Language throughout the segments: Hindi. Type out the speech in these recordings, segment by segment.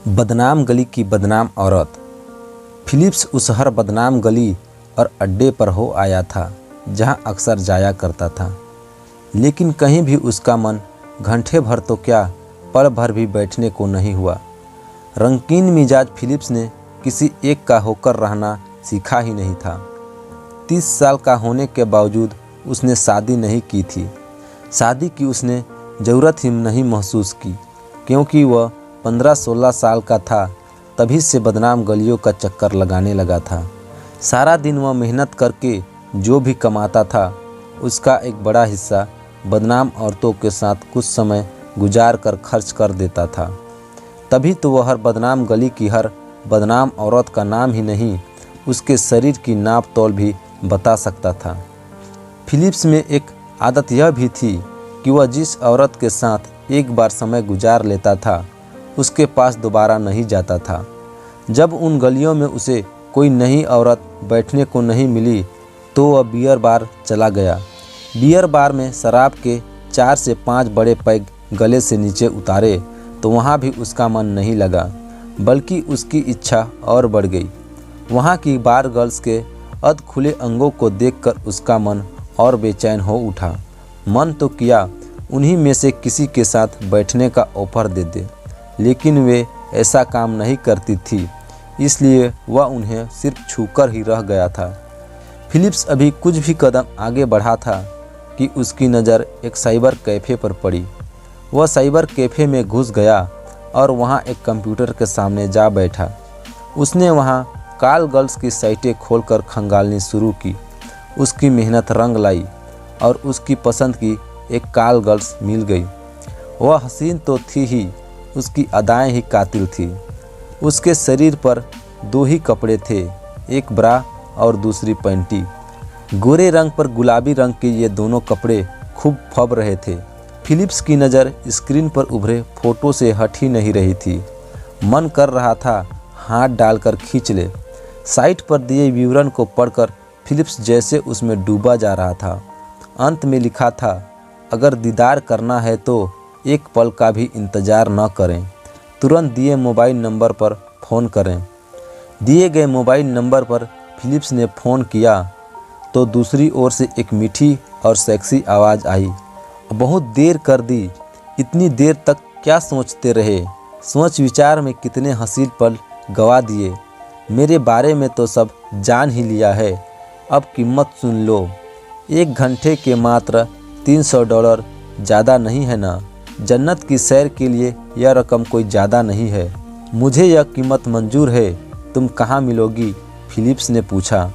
बदनाम गली की बदनाम औरत। फिलिप्स उस हर बदनाम गली और अड्डे पर हो आया था जहां अक्सर जाया करता था, लेकिन कहीं भी उसका मन घंटे भर तो क्या पल भर भी बैठने को नहीं हुआ। रंगीन मिजाज फिलिप्स ने किसी एक का होकर रहना सीखा ही नहीं था। 30 साल का होने के बावजूद उसने शादी नहीं की थी। शादी की उसने ज़रूरत ही नहीं महसूस की, क्योंकि वह 15-16 साल का था तभी से बदनाम गलियों का चक्कर लगाने लगा था। सारा दिन वह मेहनत करके जो भी कमाता था उसका एक बड़ा हिस्सा बदनाम औरतों के साथ कुछ समय गुजार कर खर्च कर देता था। तभी तो वह हर बदनाम गली की हर बदनाम औरत का नाम ही नहीं, उसके शरीर की नाप तौल भी बता सकता था। फिलिप्स में एक आदत यह भी थी कि वह जिस औरत के साथ एक बार समय गुजार लेता था उसके पास दोबारा नहीं जाता था। जब उन गलियों में उसे कोई नई औरत बैठने को नहीं मिली तो वह बियर बार चला गया। बियर बार में शराब के 4 से 5 बड़े पैग गले से नीचे उतारे तो वहाँ भी उसका मन नहीं लगा, बल्कि उसकी इच्छा और बढ़ गई। वहाँ की बार गर्ल्स के अध खुले अंगों को देखकर उसका मन और बेचैन हो उठा। मन तो किया उन्हीं में से किसी के साथ बैठने का ऑफर दे दे, लेकिन वे ऐसा काम नहीं करती थी, इसलिए वह उन्हें सिर्फ छूकर ही रह गया था। फिलिप्स अभी कुछ भी कदम आगे बढ़ा था कि उसकी नज़र एक साइबर कैफ़े पर पड़ी। वह साइबर कैफ़े में घुस गया और वहां एक कंप्यूटर के सामने जा बैठा। उसने वहां कॉल गर्ल्स की साइटें खोलकर खंगालनी शुरू की। उसकी मेहनत रंग लाई और उसकी पसंद की एक कॉल गर्ल्स मिल गई। वह हसीन तो थी ही, उसकी अदाएं ही कातिल थी। उसके शरीर पर 2 ही कपड़े थे, एक ब्रा और दूसरी पैंटी। गोरे रंग पर गुलाबी रंग के ये दोनों कपड़े खूब फब रहे थे। फिलिप्स की नज़र स्क्रीन पर उभरे फोटो से हट ही नहीं रही थी। मन कर रहा था हाथ डालकर खींच ले। साइट पर दिए विवरण को पढ़कर फिलिप्स जैसे उसमें डूबा जा रहा था। अंत में लिखा था, अगर दीदार करना है तो एक पल का भी इंतज़ार न करें, तुरंत दिए मोबाइल नंबर पर फ़ोन करें। दिए गए मोबाइल नंबर पर फिलिप्स ने फ़ोन किया तो दूसरी ओर से एक मीठी और सेक्सी आवाज़ आई। बहुत देर कर दी, इतनी देर तक क्या सोचते रहे? सोच विचार में कितने हसीन पल गवा दिए। मेरे बारे में तो सब जान ही लिया है, अब कीमत सुन लो। 1 घंटे के मात्र $300 ज़्यादा नहीं है ना? जन्नत की सैर के लिए यह रकम कोई ज़्यादा नहीं है। मुझे यह कीमत मंजूर है। तुम कहाँ मिलोगी? फिलिप्स ने पूछा।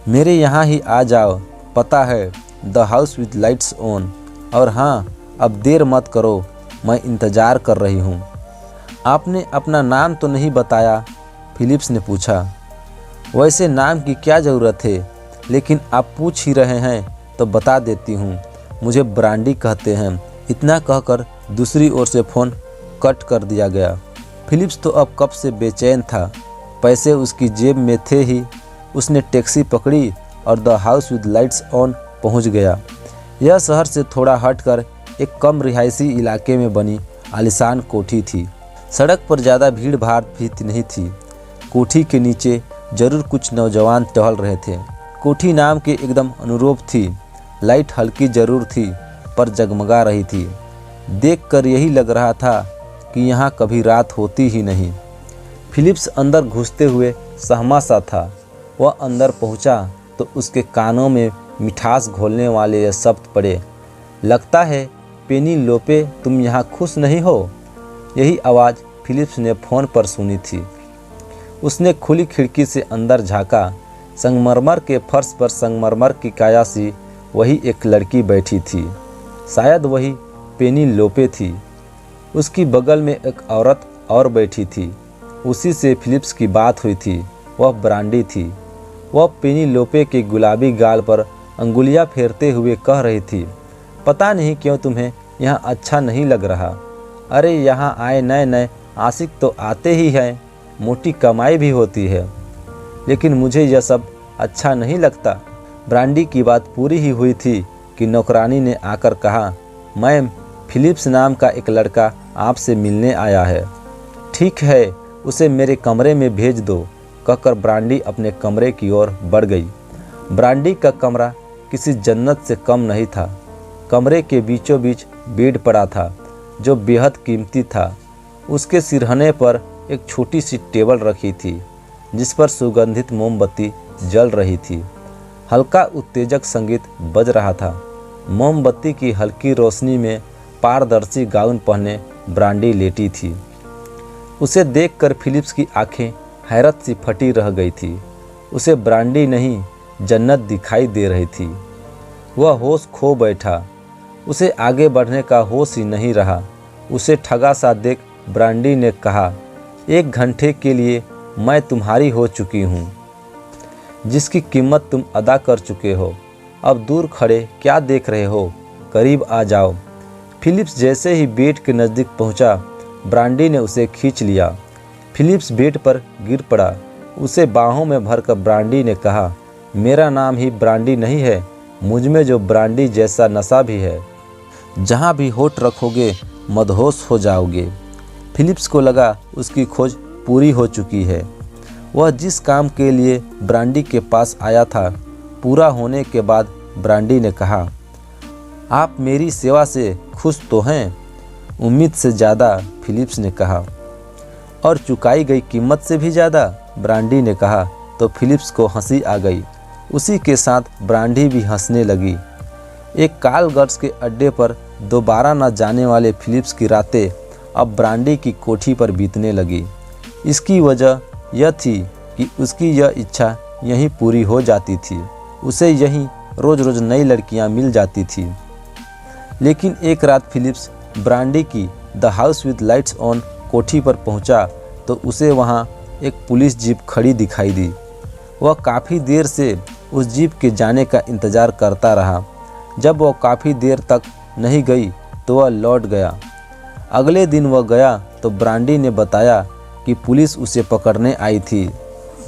मेरे यहाँ ही आ जाओ, पता है the house with lights on. और हाँ, अब देर मत करो, मैं इंतज़ार कर रही हूँ। आपने अपना नाम तो नहीं बताया? फिलिप्स ने पूछा। वैसे नाम की क्या ज़रूरत है, लेकिन आप पूछ ही रहे हैं तो बता देती हूँ। मुझे ब्रांडी कहते हैं। इतना कहकर दूसरी ओर से फ़ोन कट कर दिया गया। फिलिप्स तो अब कब से बेचैन था। पैसे उसकी जेब में थे ही। उसने टैक्सी पकड़ी और the house with lights on पहुंच गया। यह शहर से थोड़ा हटकर एक कम रिहायशी इलाके में बनी आलीशान कोठी थी। सड़क पर ज़्यादा भीड़ भाड़ भी नहीं थी। कोठी के नीचे जरूर कुछ नौजवान टहल रहे थे। कोठी नाम के एकदम अनुरूप थी। लाइट हल्की जरूर थी पर जगमगा रही थी। देखकर यही लग रहा था कि यहाँ कभी रात होती ही नहीं। फिलिप्स अंदर घुसते हुए सहमा सा था। वह अंदर पहुँचा तो उसके कानों में मिठास घोलने वाले ये शब्द पड़े। लगता है पेनी लोपे, तुम यहाँ खुश नहीं हो? यही आवाज़ फिलिप्स ने फ़ोन पर सुनी थी। उसने खुली खिड़की से अंदर झाँका। संगमरमर के फर्श पर संगमरमर की काया सी वही एक लड़की बैठी थी। शायद वही पेनी लोपे थी। उसकी बगल में एक औरत और बैठी थी। उसी से फिलिप्स की बात हुई थी। वह ब्रांडी थी। वह पेनी लोपे के गुलाबी गाल पर अंगुलियां फेरते हुए कह रही थी, पता नहीं क्यों तुम्हें यहाँ अच्छा नहीं लग रहा। अरे यहाँ आए नए नए आशिक तो आते ही हैं, मोटी कमाई भी होती है, लेकिन मुझे यह सब अच्छा नहीं लगता। ब्रांडी की बात पूरी ही हुई थी कि नौकरानी ने आकर कहा, मैम, फिलिप्स नाम का एक लड़का आपसे मिलने आया है। ठीक है, उसे मेरे कमरे में भेज दो, कहकर ब्रांडी अपने कमरे की ओर बढ़ गई। ब्रांडी का कमरा किसी जन्नत से कम नहीं था। कमरे के बीचों बीच बेड पड़ा था जो बेहद कीमती था। उसके सिरहने पर एक छोटी सी टेबल रखी थी जिस पर सुगंधित मोमबत्ती जल रही थी। हल्का उत्तेजक संगीत बज रहा था। मोमबत्ती की हल्की रोशनी में पारदर्शी गाउन पहने ब्रांडी लेटी थी। उसे देखकर फिलिप्स की आंखें हैरत सी फटी रह गई थी। उसे ब्रांडी नहीं जन्नत दिखाई दे रही थी। वह होश खो बैठा। उसे आगे बढ़ने का होश ही नहीं रहा। उसे ठगा सा देख ब्रांडी ने कहा, 1 घंटे के लिए मैं तुम्हारी हो चुकी हूँ, जिसकी कीमत तुम अदा कर चुके हो। अब दूर खड़े क्या देख रहे हो, करीब आ जाओ। फिलिप्स जैसे ही बेड के नज़दीक पहुंचा, ब्रांडी ने उसे खींच लिया। फिलिप्स बेड पर गिर पड़ा। उसे बाहों में भरकर ब्रांडी ने कहा, मेरा नाम ही ब्रांडी नहीं है, मुझ में जो ब्रांडी जैसा नशा भी है। जहाँ भी होठ रखोगे मदहोश हो जाओगे। फिलिप्स को लगा उसकी खोज पूरी हो चुकी है। वह जिस काम के लिए ब्रांडी के पास आया था, पूरा होने के बाद ब्रांडी ने कहा, आप मेरी सेवा से खुश तो हैं? उम्मीद से ज़्यादा, फिलिप्स ने कहा। और चुकाई गई कीमत से भी ज़्यादा, ब्रांडी ने कहा। तो फिलिप्स को हंसी आ गई। उसी के साथ ब्रांडी भी हंसने लगी। एक कालगर्ल्स के अड्डे पर दोबारा न जाने वाले फिलिप्स की रातें अब ब्रांडी की कोठी पर बीतने लगी। इसकी वजह यह थी कि उसकी यह इच्छा यहीं पूरी हो जाती थी। उसे यहीं रोज़ रोज़ नई लड़कियां मिल जाती थी। लेकिन एक रात फिलिप्स ब्रांडी की the house with lights on कोठी पर पहुंचा तो उसे वहां एक पुलिस जीप खड़ी दिखाई दी। वह काफ़ी देर से उस जीप के जाने का इंतज़ार करता रहा। जब वह काफ़ी देर तक नहीं गई तो वह लौट गया। अगले दिन वह गया तो ब्रांडी ने बताया कि पुलिस उसे पकड़ने आई थी,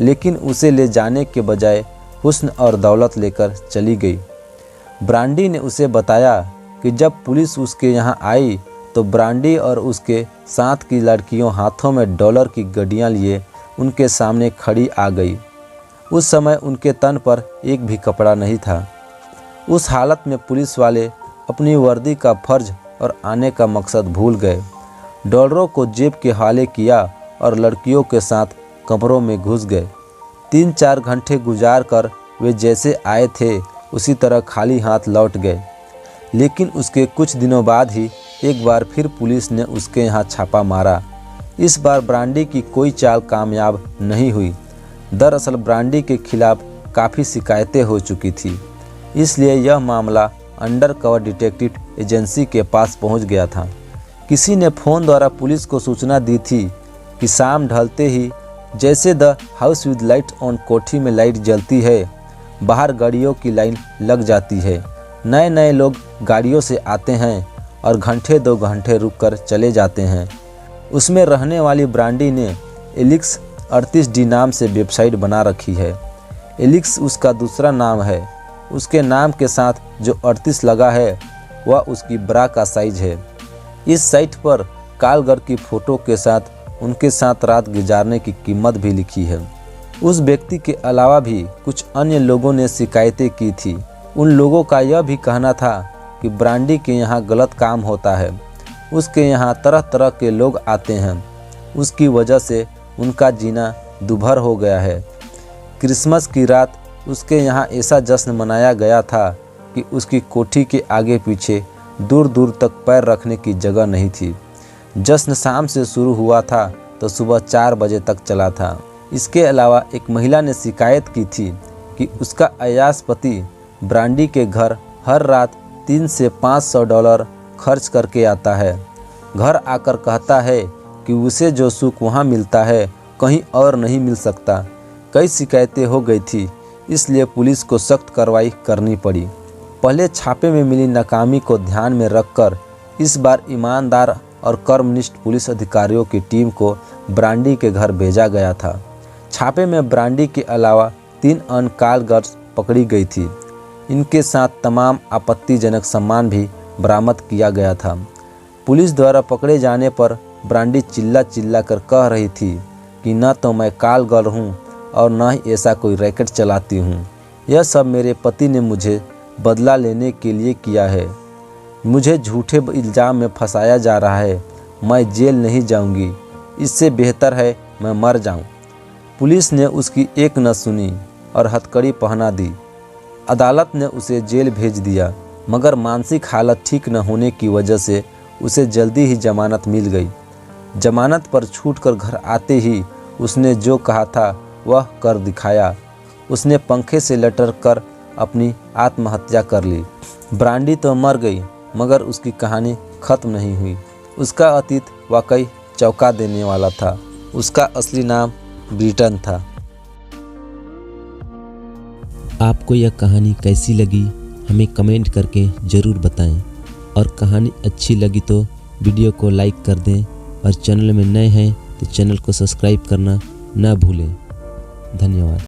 लेकिन उसे ले जाने के बजाय हुस्न और दौलत लेकर चली गई। ब्रांडी ने उसे बताया कि जब पुलिस उसके यहाँ आई तो ब्रांडी और उसके साथ की लड़कियों हाथों में डॉलर की गड्डियाँ लिए उनके सामने खड़ी आ गई। उस समय उनके तन पर एक भी कपड़ा नहीं था। उस हालत में पुलिस वाले अपनी वर्दी का फर्ज और आने का मकसद भूल गए। डॉलरों को जेब के हवाले किया और लड़कियों के साथ कमरों में घुस गए। 3-4 घंटे गुजार कर वे जैसे आए थे उसी तरह खाली हाथ लौट गए। लेकिन उसके कुछ दिनों बाद ही एक बार फिर पुलिस ने उसके यहाँ छापा मारा। इस बार ब्रांडी की कोई चाल कामयाब नहीं हुई। दरअसल ब्रांडी के खिलाफ काफ़ी शिकायतें हो चुकी थी, इसलिए यह मामला अंडर कवर डिटेक्टिव एजेंसी के पास पहुंच गया था। किसी ने फ़ोन द्वारा पुलिस को सूचना दी थी कि शाम ढलते ही जैसे the house with light on कोठी में लाइट जलती है, बाहर गाड़ियों की लाइन लग जाती है। नए नए लोग गाड़ियों से आते हैं और घंटे 2 घंटे रुककर चले जाते हैं। उसमें रहने वाली ब्रांडी ने एलिक्स 38D नाम से वेबसाइट बना रखी है। एलिक्स उसका दूसरा नाम है। उसके नाम के साथ जो 38 लगा है वह उसकी ब्रा का साइज है। इस साइट पर कालगर की फ़ोटो के साथ उनके साथ रात गुजारने की कीमत भी लिखी है। उस व्यक्ति के अलावा भी कुछ अन्य लोगों ने शिकायतें की थी। उन लोगों का यह भी कहना था कि ब्रांडी के यहाँ गलत काम होता है। उसके यहाँ तरह तरह के लोग आते हैं। उसकी वजह से उनका जीना दुभर हो गया है। क्रिसमस की रात उसके यहाँ ऐसा जश्न मनाया गया था कि उसकी कोठी के आगे पीछे दूर दूर तक पैर रखने की जगह नहीं थी। जश्न शाम से शुरू हुआ था तो सुबह 4 बजे तक चला था। इसके अलावा एक महिला ने शिकायत की थी कि उसका अयास पति ब्रांडी के घर हर रात 300 से 500 डॉलर खर्च करके आता है। घर आकर कहता है कि उसे जो सुख वहाँ मिलता है कहीं और नहीं मिल सकता। कई शिकायतें हो गई थी, इसलिए पुलिस को सख्त कार्रवाई करनी पड़ी। पहले छापे में मिली नाकामी को ध्यान में रखकर इस बार ईमानदार और कर्मनिष्ठ पुलिस अधिकारियों की टीम को ब्रांडी के घर भेजा गया था। छापे में ब्रांडी के अलावा 3 अन्य कालगर्ल्स पकड़ी गई थी। इनके साथ तमाम आपत्तिजनक सामान भी बरामद किया गया था। पुलिस द्वारा पकड़े जाने पर ब्रांडी चिल्ला चिल्ला कर कह रही थी, कि न तो मैं काल गर्ल हूँ और न ही ऐसा कोई रैकेट चलाती हूँ। यह सब मेरे पति ने मुझे बदला लेने के लिए किया है। मुझे झूठे इल्ज़ाम में फंसाया जा रहा है। मैं जेल नहीं जाऊंगी, इससे बेहतर है मैं मर जाऊं। पुलिस ने उसकी एक न सुनी और हथकड़ी पहना दी। अदालत ने उसे जेल भेज दिया, मगर मानसिक हालत ठीक न होने की वजह से उसे जल्दी ही जमानत मिल गई। जमानत पर छूटकर घर आते ही उसने जो कहा था वह कर दिखाया। उसने पंखे से लटक कर अपनी आत्महत्या कर ली। ब्रांडी तो मर गई, मगर उसकी कहानी खत्म नहीं हुई। उसका अतीत वाकई चौंका देने वाला था। उसका असली नाम ब्रिटन था। आपको यह कहानी कैसी लगी हमें कमेंट करके ज़रूर बताएं, और कहानी अच्छी लगी तो वीडियो को लाइक कर दें, और चैनल में नए हैं तो चैनल को सब्सक्राइब करना ना भूलें। धन्यवाद।